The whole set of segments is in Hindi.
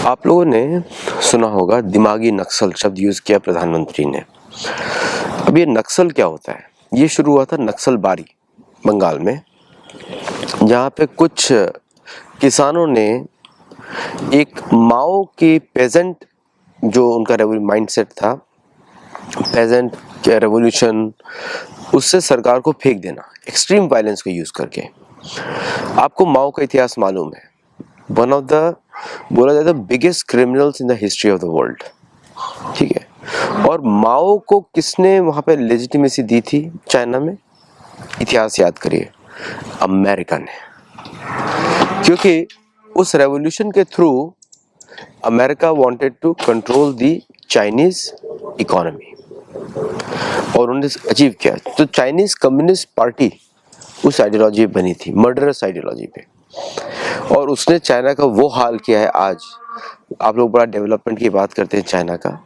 आप लोगों ने सुना होगा दिमागी नक्सल शब्द यूज किया प्रधानमंत्री ने। अब ये नक्सल क्या होता है? ये शुरू हुआ था नक्सलबारी बंगाल में, जहाँ पे कुछ किसानों ने एक माओ के पेजेंट, जो उनका माइंडसेट था, पेजेंट के रेवोल्यूशन, उससे सरकार को फेंक देना एक्सट्रीम वायलेंस को यूज करके। आपको माओ का इतिहास मालूम है, वन ऑफ द बोला जाता है biggest criminals in the history of the world, ठीक है। और माओ को किसने वहां पे लेजिटिमेसी दी थी चाइना में? इतिहास याद करिए, अमेरिका ने। क्योंकि उस रेवोल्यूशन के through America wanted to control the Chinese economy और उन्होंने अचीव किया। तो चाइनीज कम्युनिस्ट पार्टी उस आइडियोलॉजी पे बनी थी, मर्डरस आइडियोलॉजी पे, और उसने चाइना का वो हाल किया है आज। आप लोग बड़ा डेवलपमेंट की बात करते हैं चाइना का,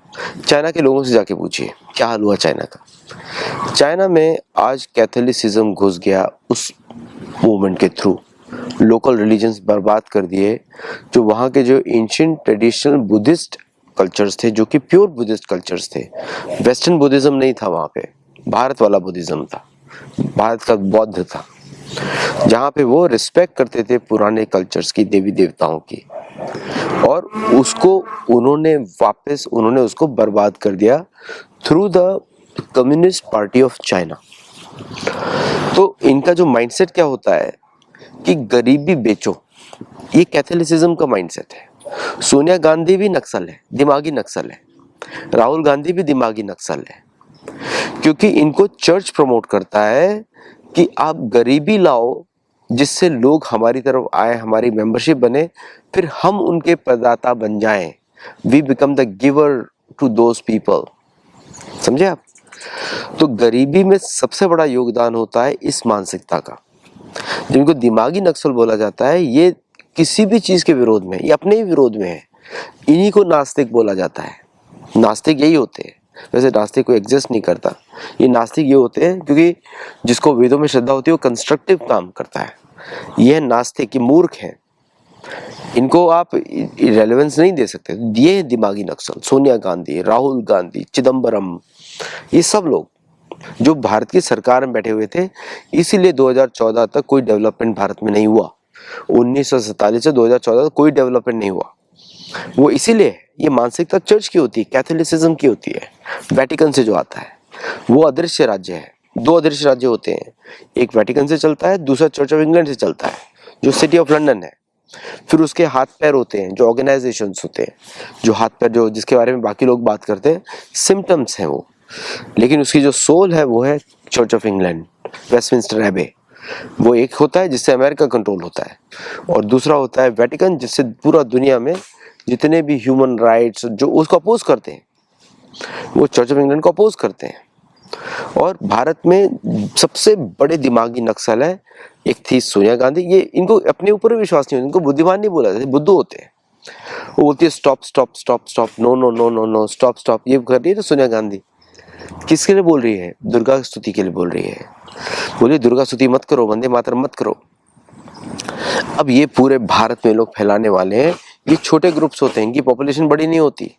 चाइना के लोगों से जाके पूछिए क्या हाल हुआ चाइना का। चाइना में आज कैथोलिसिज्म घुस गया उस मूवमेंट के थ्रू, लोकल रिलीजन्स बर्बाद कर दिए। जो वहाँ के जो एंशिएंट ट्रेडिशनल बुद्धिस्ट कल्चर्स थे, जो कि प्योर बुद्धिस्ट कल्चर्स थे, वेस्टर्न बुद्धिज्म नहीं था वहाँ पे, भारत वाला बुद्धिज्म था, भारत का बौद्ध था, जहाँ पे वो रिस्पेक्ट करते थे पुराने कल्चर्स की, देवी देवताओं की, और उसको उन्होंने उसको बर्बाद कर दिया through the communist party of China. तो इनका जो माइंडसेट क्या होता है कि गरीबी बेचो, ये कैथोलिसिज्म का माइंडसेट है। सोनिया गांधी भी नक्सल है, दिमागी नक्सल है, राहुल गांधी भी दिमागी नक्सल है, क्योंकि इनको चर्च प्रमोट करता है कि आप गरीबी लाओ जिससे लोग हमारी तरफ आए, हमारी मेंबरशिप बने, फिर हम उनके प्रदाता बन जाएं। We become the giver to those people. समझे आप? तो गरीबी में सबसे बड़ा योगदान होता है इस मानसिकता का, जिनको दिमागी नक्सल बोला जाता है। ये किसी भी चीज के विरोध में, ये अपने ही विरोध में है। इन्हीं को नास्तिक बोला जाता है। नास्तिक यही होते हैं। वैसे नास्तिक को एग्जिस्ट नहीं करता, ये नास्तिक ये होते हैं क्योंकि जिसको वेदों में श्रद्धा होती है वो कंस्ट्रक्टिव काम करता है। ये है नास्तिक, ये मूर्ख हैं, इनको आप रेलेवेंस नहीं दे सकते। ये है दिमागी नक्सल, सोनिया गांधी, राहुल गांधी, चिदम्बरम, ये सब लोग जो भारत की सरकार में बैठे हुए थे। इसीलिए 2014 तक कोई डेवलपमेंट भारत में नहीं हुआ। 1947 से 2014 तक कोई डेवलपमेंट नहीं हुआ। वो इसीलिए, ये मानसिकता चर्च की होती है, कैथोलिसिज्म की होती है, वेटिकन से जो आता है। वो अदृश्य राज्य है। दो अदृश्य राज्य होते हैं, एक वेटिकन से चलता है, दूसरा चर्च ऑफ इंग्लैंड से चलता है, जो सिटी ऑफ लंदन है। फिर उसके हाथ पैर होते हैं, जो ऑर्गेनाइजेशंस होते हैं, जो हाथ पैर, जो जिसके बारे में बाकी लोग बात करते हैं, सिम्टम्स हैं वो, लेकिन उसकी जो सोल है वो है चर्च ऑफ इंग्लैंड, वेस्टमिंस्टर एबे। वो एक होता है जिससे अमेरिका कंट्रोल होता है, और दूसरा होता है वेटिकन, जिससे पूरा दुनिया में जितने भी ह्यूमन राइट्स जो उसको अपोज करते हैं, वो चर्च ऑफ इंग्लैंड को अपोज करते हैं। और भारत में सबसे बड़े दिमागी नक्सल है, एक थी सोनिया गांधी। ये इनको अपने ऊपर विश्वास नहीं होता, इनको बुद्धिमान नहीं बोला जाता, बुद्धू होते हैं। वो बोलती है stop stop stop stop, no no no no no, stop stop. ये कर रही है ना सोनिया गांधी, किसके लिए बोल रही है? दुर्गा स्तुति के लिए बोल रही है। बोलिए दुर्गा स्तुति मत करो, वंदे मातरम मत करो। अब ये पूरे भारत में लोग फैलाने वाले हैं। ये छोटे ग्रुप्स होते हैं, इनकी पॉपुलेशन बड़ी नहीं होती।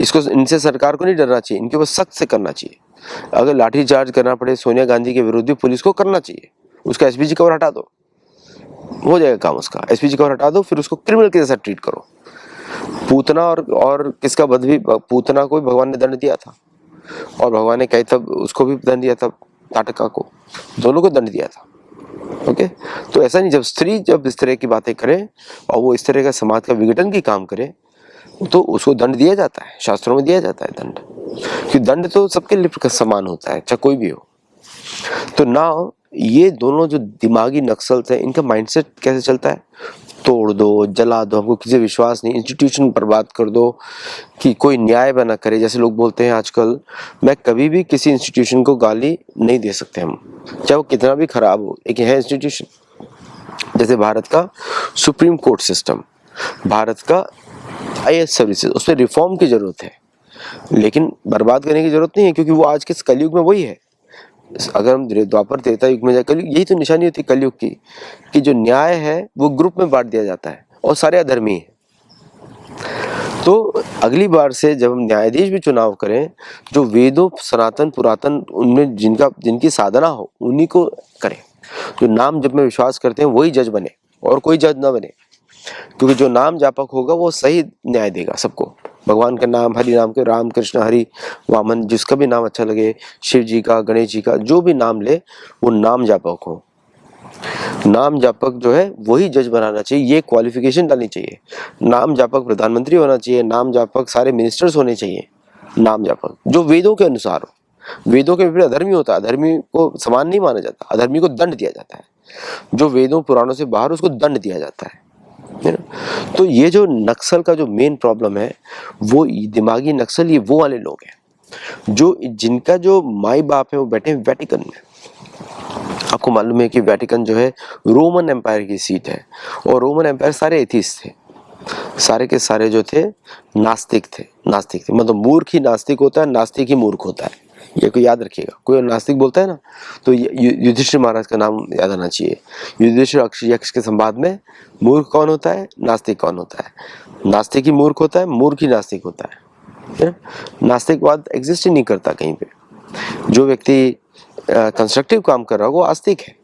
इसको, इनसे सरकार को नहीं डरना चाहिए, इनके ऊपर सख्त से करना चाहिए। अगर लाठी चार्ज करना पड़े सोनिया गांधी के विरुद्ध भी पुलिस को करना चाहिए। उसका एसपीजी कवर हटा दो, हो जाएगा काम उसका। एसपीजी कवर हटा दो, फिर उसको क्रिमिनल के जैसा ट्रीट करो। पूतना और किसका वध भी, पूतना को भी भगवान ने दंड दिया था, और भगवान ने कही तब उसको भी दंड दिया था, ताटका को, दोनों को दंड दिया था। ओके, तो ऐसा नहीं, जब इस तरह की बातें करे और वो इस तरह का समाज का विघटन की काम करे, तो उसको दंड दिया जाता है, शास्त्रों में दिया जाता है दंड, कि दंड तो सबके लिए समान होता है, चाहे कोई भी हो। तो ना ये दोनों जो दिमागी नक्सल्स हैं, इनका माइंडसेट कैसे चलता है? तोड़ दो, जला दो, हमको किसी विश्वास नहीं, इंस्टीट्यूशन बर्बाद कर दो, कि कोई न्याय बना करे। जैसे लोग बोलते हैं आजकल, मैं कभी भी किसी इंस्टीट्यूशन को गाली नहीं दे सकते हम, चाहे वो कितना भी खराब हो। एक है इंस्टीट्यूशन, जैसे भारत का सुप्रीम कोर्ट सिस्टम, भारत का आईएएस सर्विसेज, उसमें रिफॉर्म की जरूरत है, लेकिन बर्बाद करने की जरूरत नहीं है, क्योंकि वो आज के कलयुग में वही है। अगर हम द्वापर त्रेता युग में जाए, कलयुग, यही तो निशानी होती है कलयुग की, कि जो न्याय है वो ग्रुप में बांट दिया जाता है और सारे अधर्मी है। तो अगली बार से जब हम न्यायाधीश भी चुनाव करें, जो वेदों सनातन पुरातन उनमें जिनकी साधना हो उन्हीं को करें। जो नाम जप में विश्वास करते हैं वही जज बने और कोई जज ना बने, क्योंकि जो नाम जापक होगा वो सही न्याय देगा सबको। भगवान का नाम, हरि नाम के, राम कृष्ण हरि वामन, जिसका भी नाम अच्छा लगे, शिव जी का, गणेश जी का, जो भी नाम ले वो नाम जापक हो। नाम जापक जो है वही जज बनाना चाहिए, ये क्वालिफिकेशन डालनी चाहिए। नाम जापक प्रधानमंत्री होना चाहिए, नाम जापक सारे मिनिस्टर्स होने चाहिए, नाम जापक जो वेदों के अनुसार हो। वेदों के विपरीत अधर्मी होता है, अधर्मी को समान नहीं माना जाता, अधर्मी को दंड दिया जाता है। जो वेदों पुराणों से बाहर उसको दंड दिया जाता है ना। तो ये जो नक्सल का जो मेन प्रॉब्लम है, वो दिमागी नक्सल, ये वो वाले लोग हैं जो जिनका जो माई बाप है वो बैठे हैं वेटिकन में। आपको मालूम है कि वेटिकन जो है रोमन एम्पायर की सीट है, और रोमन एम्पायर सारे एथिस्ट थे, सारे के सारे जो थे नास्तिक थे। नास्तिक थे मतलब मूर्ख ही नास्तिक होता है, नास्तिक ही मूर्ख होता है, ये कोई याद रखिएगा। कोई नास्तिक बोलता है ना तो युधिष्ठिर महाराज का नाम याद आना चाहिए। युधिष्ठिर यक्ष के संवाद में मूर्ख कौन होता है, नास्तिक कौन होता है। नास्तिक ही मूर्ख होता है, मूर्ख ही नास्तिक होता है। नास्तिकवाद एग्जिस्ट ही नहीं करता कहीं पे। जो व्यक्ति कंस्ट्रक्टिव काम कर रहा है वो आस्तिक है।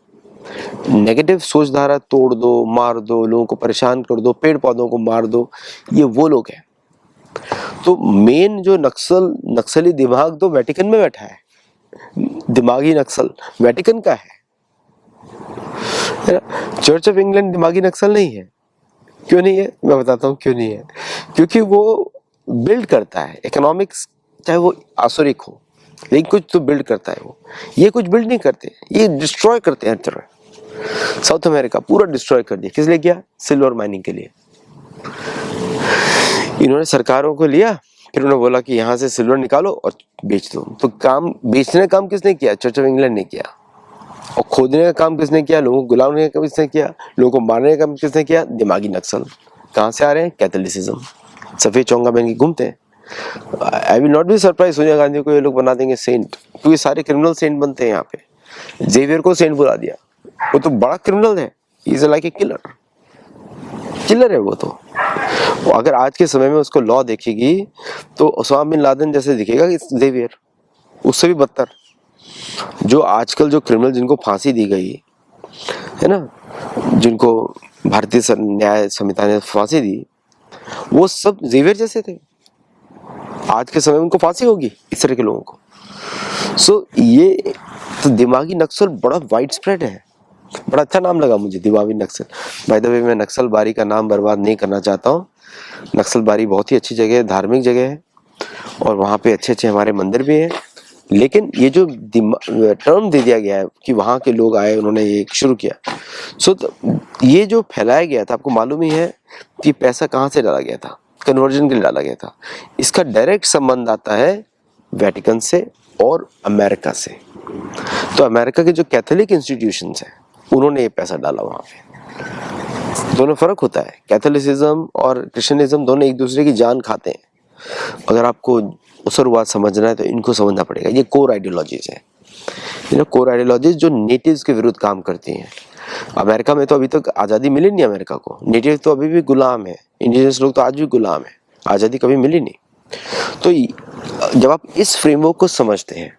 नेगेटिव सोच धारा तोड़ दो, मार दो, लोगों को परेशान कर दो, पेड़ पौधों को मार दो, ये वो लोग हैं। तो मेन जो नक्सली दिमाग तो वेटिकन में बैठा है। दिमागी नक्सल वेटिकन का है ना। चर्च ऑफ इंग्लैंड दिमागी नक्सल नहीं है। क्यों नहीं है, मैं बताता हूँ क्यों नहीं है। क्योंकि वो बिल्ड करता है इकोनॉमिक्स, चाहे वो आसुरिक हो, लेकिन कुछ तो बिल्ड करता है वो। ये कुछ बिल्ड नहीं करते, ये डिस्ट्रॉय करते हैं हर तरह। साउथ अमेरिका पूरा डिस्ट्रॉय कर दिया, किस लिए किया, सिल्वर माइनिंग के लिए। इन्होंने सरकारों को लिया, फिर उन्होंने बोला कि यहाँ से सिल्वर निकालो और बेच दो। तो काम बेचने का काम किसने किया, चर्च ऑफ इंग्लैंड ने किया। और खोदने का काम किसने किया, लोगों को गुलाम करने का काम किसने किया, लोगों को मारने का काम किसने किया, दिमागी नक्सल। कहाँ से आ रहे हैं, कैथोलिसिज्म। सफेद चोंगा पहन के घूमते हैं। I will not be surprise Sonia Gandhi को ये लोग बना देंगे सेंट, क्योंकि सारे क्रिमिनल सेंट बनते हैं यहाँ पे। जेवियर को सेंट बुला दिया, वो तो बड़ा क्रिमिनल है, is like a killer, killer है वो तो। अगर आज के समय में उसको लॉ देखेगी तो ओसामा बिन लादेन जैसे दिखेगा कि जेवियर, उससे भी बदतर। जो आजकल जो क्रिमिनल जिनको फांसी दी गई है ना, जिनको भारतीय न्याय संहिता ने फांसी दी, वो सब जेवियर जैसे थे। आज के समय में उनको फांसी होगी इस तरह के लोगों को। सो ये तो दिमागी नक्सल बड़ा वाइड स्प्रेड है। बड़ा अच्छा नाम लगा मुझे, दिमागी नक्सल। बाय द वे, मैं नक्सलबारी का नाम बर्बाद नहीं करना चाहता हूँ। नक्सलबारी बहुत ही अच्छी जगह है, धार्मिक जगह है, और वहाँ पे अच्छे अच्छे हमारे मंदिर भी हैं। लेकिन ये जो टर्म दे दिया गया है कि वहाँ के लोग आए, उन्होंने ये शुरू किया, सो ये जो फैलाया गया था, आपको मालूम ही है कि पैसा कहाँ से डाला गया था, कन्वर्जन के लिए डाला गया था। इसका डायरेक्ट संबंध आता है वेटिकन से और अमेरिका से। तो अमेरिका के जो कैथोलिक इंस्टीट्यूशंस हैं, उन्होंने ये पैसा डाला वहाँ पे। दोनों फर्क होता है, कैथोलिसिज्म और क्रिश्चियनिज्म दोनों एक दूसरे की जान खाते हैं। अगर आपको उसरवाद समझना है तो इनको समझना पड़ेगा। ये कोर आइडियोलॉजीज है, ये कोर आइडियोलॉजीज जो नेटिव्स के विरुद्ध काम करती हैं। अमेरिका में तो अभी तक आज़ादी मिली नहीं अमेरिका को, नेटिव तो अभी भी गुलाम है, इंडिजिनस लोग तो आज भी गुलाम है, आज़ादी कभी मिली नहीं। तो जब आप इस फ्रेमवर्क को समझते हैं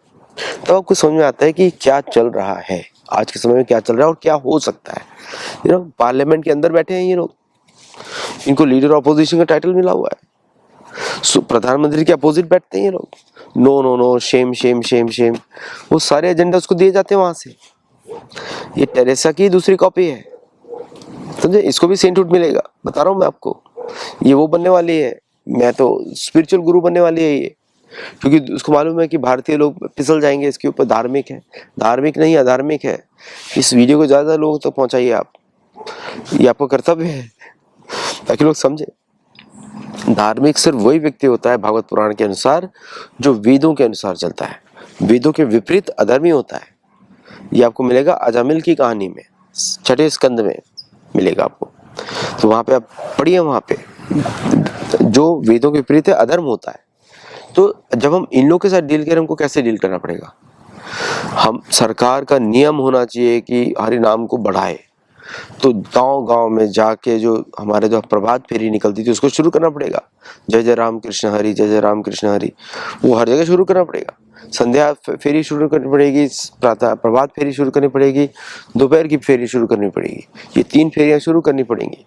तो आपको समझ में आता है कि क्या चल रहा है आज के समय में, क्या चल रहा है और क्या हो सकता है। पार्लियामेंट के अंदर बैठे हैं ये लोग, इनको लीडर ऑपोजिशन का टाइटल मिला हुआ है। प्रधानमंत्री के अपोजिट बैठते हैं ये लोग, no no no, shame shame shame shame, वो सारे एजेंडा उसको दिए जाते हैं वहां से। ये टेरेसा की दूसरी कॉपी है, समझे। इसको भी सेंटहुड मिलेगा, बता रहा हूँ मैं आपको। ये वो बनने वाली है, मैं तो स्पिरिचुअल गुरु बनने वाली है ये, क्योंकि उसको मालूम है कि भारतीय लोग फिसल जाएंगे इसके ऊपर। धार्मिक है, धार्मिक नहीं अधार्मिक है। इस वीडियो को ज्यादा लोगों तक तो पहुंचाइए आप, ये आपका कर्तव्य है, ताकि लोग समझे। धार्मिक सिर्फ वही व्यक्ति होता है भागवत पुराण के अनुसार जो वेदों के अनुसार चलता है। वेदों के विपरीत अधर्मी होता है। ये आपको मिलेगा अजामिल की कहानी में, 6ठे स्कंद में मिलेगा आपको। तो वहां पे आप पढ़िए, वहां पे जो वेदों के विपरीत है अधर्म होता है। तो जब हम इन लोगों के साथ डील करें, हमको कैसे डील करना पड़ेगा। हम सरकार का नियम होना चाहिए कि हरि नाम को बढ़ाए, तो गांव-गांव में जाके जो हमारे जो प्रभात फेरी निकलती थी उसको शुरू करना पड़ेगा। जय जय राम कृष्ण हरि, जय जय राम कृष्ण हरि, वो हर जगह शुरू करना पड़ेगा। संध्या फेरी शुरू करनी पड़ेगी, प्रातः प्रभात फेरी शुरू करनी पड़ेगी, दोपहर की फेरी शुरू करनी पड़ेगी। ये 3 फेरियां शुरू करनी पड़ेंगी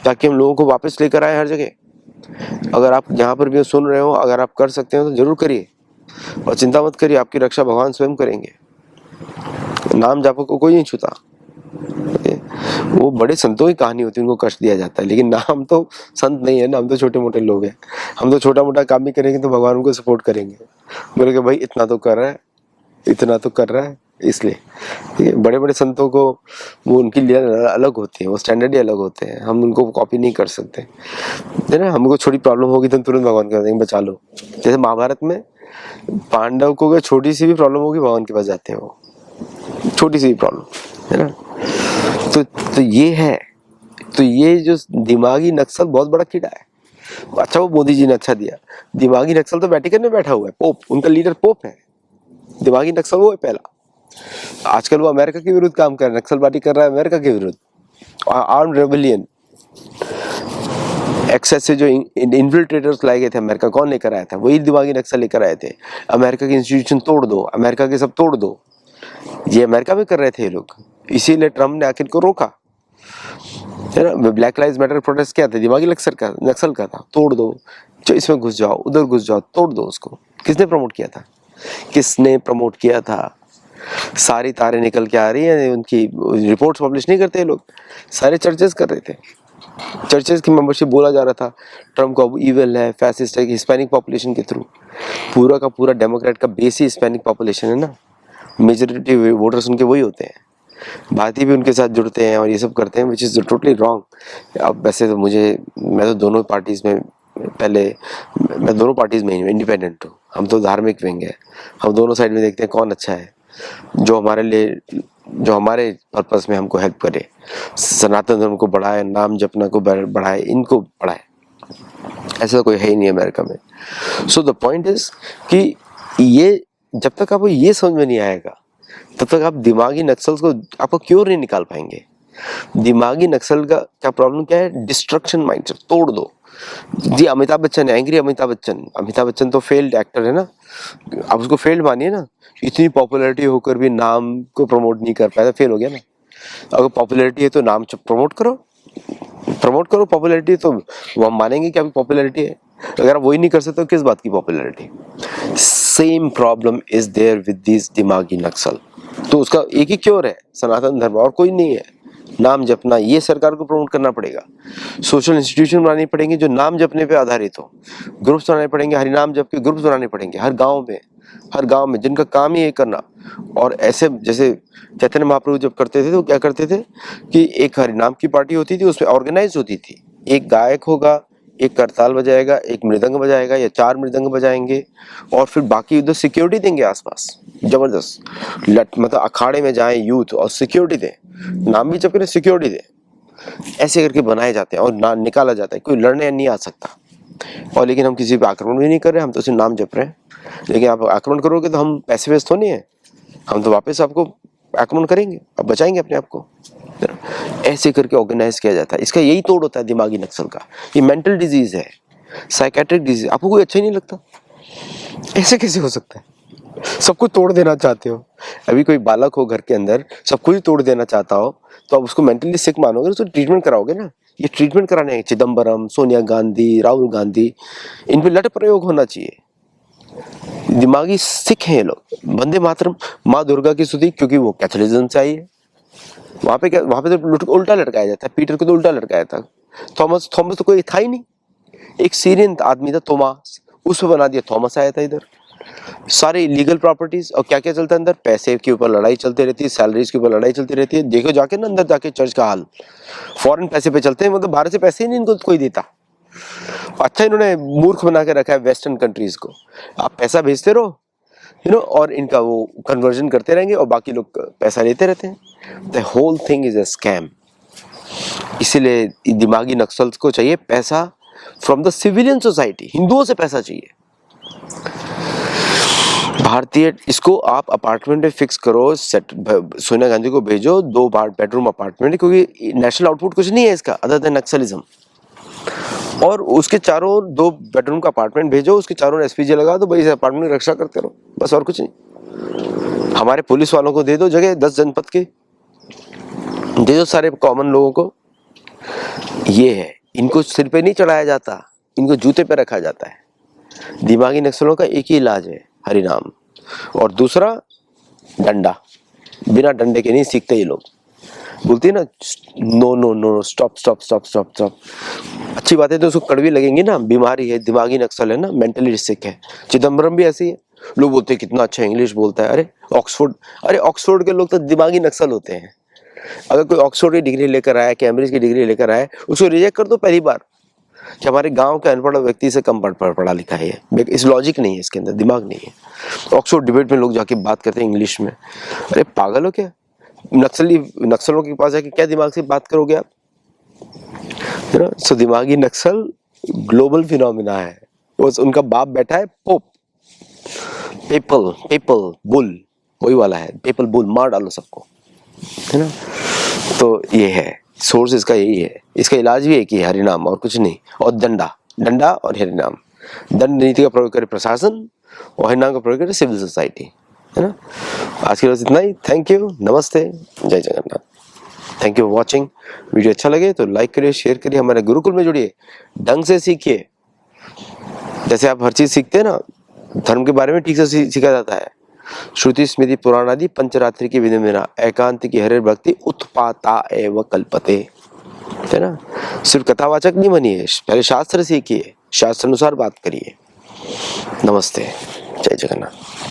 ताकि हम लोगों को वापस लेकर आए हर जगह। अगर आप यहाँ पर भी सुन रहे हो, अगर आप कर सकते हो तो जरूर करिए और चिंता मत करिए, आपकी रक्षा भगवान स्वयं करेंगे। नाम जापक को कोई नहीं छूता। वो बड़े संतों की कहानी होती है, उनको कष्ट दिया जाता है, लेकिन नाम तो संत नहीं है ना, हम तो छोटे मोटे लोग हैं। हम तो छोटा मोटा काम भी करेंगे तो भगवान उनको सपोर्ट करेंगे, बोले कि भाई इतना तो कर रहा है, इतना तो कर रहा है। इसलिए बड़े बड़े संतों को वो उनकी लीला अलग होती है, वो स्टैंडर्ड ही अलग होते हैं, हम उनको कॉपी नहीं कर सकते, है ना। हमको छोटी प्रॉब्लम होगी तो तुरंत भगवान कह देंगे बचा लो। जैसे महाभारत में पांडव को अगर छोटी सी भी प्रॉब्लम होगी भगवान के पास जाते हैं, वो छोटी सी भी प्रॉब्लम, है ना। तो ये है, तो ये जो दिमागी नक्सल बहुत बड़ा कीड़ा है। अच्छा वो मोदी जी ने अच्छा दिया, दिमागी नक्सल तो वेटिकन में बैठा हुआ है, पोप, उनका लीडर पोप है। दिमागी नक्सल वो है पहला। आजकल वो अमेरिका के विरुद्ध काम कर रहा है, नक्सलबाजी कर रहा है अमेरिका के विरुद्ध, आर्म रेबेलियन। एक्सेस से जो इन्फिल्ट्रेटर्स लाए गए थे अमेरिका, कौन लेकर आया था? वही दिमागी नक्सल लेकर आए थे। अमेरिका के इंस्टीट्यूशन तोड़ दो, अमेरिका के सब तोड़ दो, ये अमेरिका में कर रहे थे ये लोग, इसीलिए ट्रम्प ने आखिर को रोका, है ना। ब्लैक लाइव्स मैटर प्रोटेस्ट क्या था? दिमागी नक्सल का था, तोड़ दो, इसमें घुस जाओ, उधर घुस जाओ, तोड़ दो उसको। किसने प्रमोट किया था? किसने प्रमोट किया था? सारी तारें निकल के आ रही हैं, उनकी रिपोर्ट्स पब्लिश नहीं करते लोग, सारे चर्चेस कर रहे थे, चर्चेस की मेंबरशिप बोला जा रहा था ट्रम्प को अब इविल है, फैसिस्ट है, हिस्पैनिक पॉपुलेशन के थ्रू। पूरा का पूरा डेमोक्रेट का बेस ही हिस्पैनिक पॉपुलेशन है ना, मेजॉरिटी वोटर्स उनके वही होते हैं। भारतीय भी उनके साथ जुड़ते हैं और ये सब करते हैं, विच इज़ टोटली रॉन्ग। अब वैसे तो मैं तो दोनों पार्टीज़ में मैं दोनों पार्टीज़ में ही इंडिपेंडेंट हूँ। हम तो धार्मिक विंग है, हम दोनों साइड में देखते हैं कौन अच्छा है, जो हमारे लिए, जो हमारे पर्पस में हमको हेल्प करे, सनातन धर्म को बढ़ाए, नाम जपना को बढ़ाए, इनको बढ़ाए। ऐसा कोई है ही नहीं अमेरिका में। सो द पॉइंट इज कि ये जब तक आपको ये समझ में नहीं आएगा तब तक आप दिमागी नक्सल्स को आपको क्यों नहीं निकाल पाएंगे। दिमागी नक्सल का क्या प्रॉब्लम क्या है? डिस्ट्रक्शन माइंडसेट, तोड़ दो जी। अमिताभ बच्चन, एंग्री अमिताभ बच्चन तो फेल्ड एक्टर है ना, आप उसको फेल्ड मानिए ना। इतनी पॉपुलैरिटी होकर भी नाम को प्रमोट नहीं कर पाया, फेल हो गया ना। अगर पॉपुलैरिटी है तो नाम प्रमोट करो पॉपुलैरिटी, तो वो हम मानेंगे कि आपकी पॉपुलैरिटी है। अगर आप वही नहीं कर सकते तो किस बात की popularity? Same problem is there with this दिमागी नक्सल। तो उसका एक ही क्योर है, सनातन धर्म, और कोई नहीं है। नाम जपना, ये सरकार को प्रमोट करना पड़ेगा। सोशल इंस्टीट्यूशन बनानी पड़ेंगे जो नाम जपने पे आधारित हो। ग्रुप्स बनाने पड़ेंगे, हरि नाम जप के ग्रुप्स बनाने पड़ेंगे हर गांव में जिनका काम ही ये करना। और ऐसे जैसे चैतन्य महाप्रभु जब करते थे तो क्या करते थे कि एक हरिनाम की पार्टी होती थी, उसमें ऑर्गेनाइज होती थी। एक गायक होगा, एक करताल बजाएगा, एक मृदंग बजाएगा या 4 मृदंग बजाएंगे, और फिर बाकी उधर सिक्योरिटी देंगे आसपास जबरदस्त। मतलब अखाड़े में जाए यूथ और सिक्योरिटी दे, नाम भी जब करें सिक्योरिटी दे, ऐसे करके बनाए जाते हैं और ना निकाला जाता है। कोई लड़ने नहीं आ सकता। और लेकिन हम किसी पे आक्रमण भी नहीं कर रहे, हम तो सिर्फ नाम जप रहे हैं। लेकिन आप आक्रमण करोगे तो हम पैसे वेस्ट तो नहीं है, हम तो वापस आपको आक्रमण करेंगे, अब बचाएंगे अपने आप को। ऐसे करके ऑर्गेनाइज किया जाता है। इसका यही तोड़ होता है दिमागी नक्सल का। ये मेंटल डिजीज है, साइकेट्रिक डिजीज। आपको कोई अच्छा ही नहीं लगता? ऐसे कैसे हो सकता है? सब कुछ तोड़ देना चाहते हो। अभी कोई बालक हो घर के अंदर, सब कुछ तोड़ देना चाहता हो, तो आप उसको मेंटली सिक मानोगे, तो ट्रीटमेंट कराओगे ना। ये ट्रीटमेंट कराने हैं चिदम्बरम, सोनिया गांधी, राहुल गांधी, इन पे लट प्रयोग होना चाहिए। दिमागी सिख हैं ये लोग। वंदे मातरम, माँ दुर्गा की स्तुति, क्योंकि वो कैथोलिज्म से आई है। वहां पे तो उल्टा लटकाया जाता है, पीटर को तो उल्टा लटकाया था। थॉमस तो कोई था ही नहीं, एक सीरियन आदमी था थॉमस, उसको बना दिया, थॉमस आया था इधर। सारे इलीगल प्रॉपर्टीज, और क्या क्या चलता है अंदर? पैसे के ऊपर लड़ाई चलती रहती है, सैलरीज के ऊपर लड़ाई चलती रहती है। देखो जाके ना अंदर जाके चर्च का हाल, फॉरेन पैसे पे चलते हैं, मतलब भारत से पैसे ही नहीं इनको कोई देता। अच्छा इन्होंने मूर्ख बना के रखा है वेस्टर्न कंट्रीज को। आप पैसा भेजते रहो, और इनका वो कन्वर्जन करते रहेंगे और बाकी लोग पैसा लेते रहते हैं। The whole thing is a scam. इसीलिए दिमागी नक्सल्स को चाहिए पैसा फ्रॉम द सिविलियन सोसाइटी, हिंदुओं से पैसा चाहिए। भारतीय, इसको आप अपार्टमेंट में फिक्स करो, सोनिया गांधी को भेजो 2 बेडरूम अपार्टमेंट, क्योंकि नेशनल आउटपुट कुछ नहीं है इसका अदर देन नक्सलिज्म। और उसके चारों 2 बेडरूम का अपार्टमेंट भेजो, उसके चारों एसपीजी लगा दो, भाई इस अपार्टमेंट की रक्षा करते रहो, बस और कुछ नहीं। हमारे पुलिस वालों को दे दो जगह 10 जनपद के, दे दो सारे कॉमन लोगों को। ये है, इनको सिर पे नहीं चढ़ाया जाता, इनको जूते पे रखा जाता है। दिमागी नक्सलों का एक ही इलाज है, हरिनाम, और दूसरा डंडा। बिना डंडे के नहीं सीखते ये लोग। बोलती है ना, no no no, stop stop stop stop stop. अच्छी बातें तो उसको कड़वी लगेंगी ना, बीमारी है, दिमागी नक्सल है ना, मेंटली सिक है। चिदम्बरम भी ऐसी है, लोग बोलते हैं कितना अच्छा इंग्लिश बोलता है, अरे ऑक्सफोर्ड के लोग तो दिमागी नक्सल होते हैं। अगर कोई ऑक्सफोर्ड की डिग्री लेकर आया, कैम्ब्रिज की डिग्री लेकर आया, उसको रिजेक्ट कर दो पहली बार कि हमारे गांव के अनपढ़ व्यक्ति से कम पढ़ा लिखा है। इस लॉजिक नहीं है, इसके अंदर दिमाग नहीं है। ऑक्सफोर्ड डिबेट में लोग जाके बात करते हैं इंग्लिश में। अरे पागल हो क्या? नक्सलों के पास जाके क्या दिमाग से बात करोगे आप? है ना? सो दिमागी नक्सल ग्लोबल फिनोमिना है। वो उनका बाप बैठा है पोप, पेपल बुल, वही वाला है, पेपल बुल, मार डालो सबको, है ना? तो ये है सोर्स, इसका यही है। इसका इलाज भी एक ही है, हरिनाम, और कुछ नहीं। और डंडा और हरिनाम। दंड नीति का प्रयोग करे प्रशासन, और हरिनाम का प्रयोग करे सिविल सोसाइटी, है ना? आज के लिए इतना ही। थैंक यू, नमस्ते, जय Jagannath. Thank you for watching. Video अच्छा लगे तो लाइक करिए, शेयर करिए, हमारे गुरुकुल में जुड़िए, ढंग से सीखिए। जैसे आप हर चीज सीखते हैं ना, धर्म के बारे में ठीक से सीखा जाता है। श्रुति स्मृति पुराण आदि पंचरात्रि की विधि मेरा एकांत की हरे भक्ति उत्पाता एवं कल्पते, है ना? सिर्फ कथावाचक नहीं बनिए, पहले शास्त्र सीखिए, शास्त्र अनुसार बात करिए। नमस्ते, जय जगन्नाथ।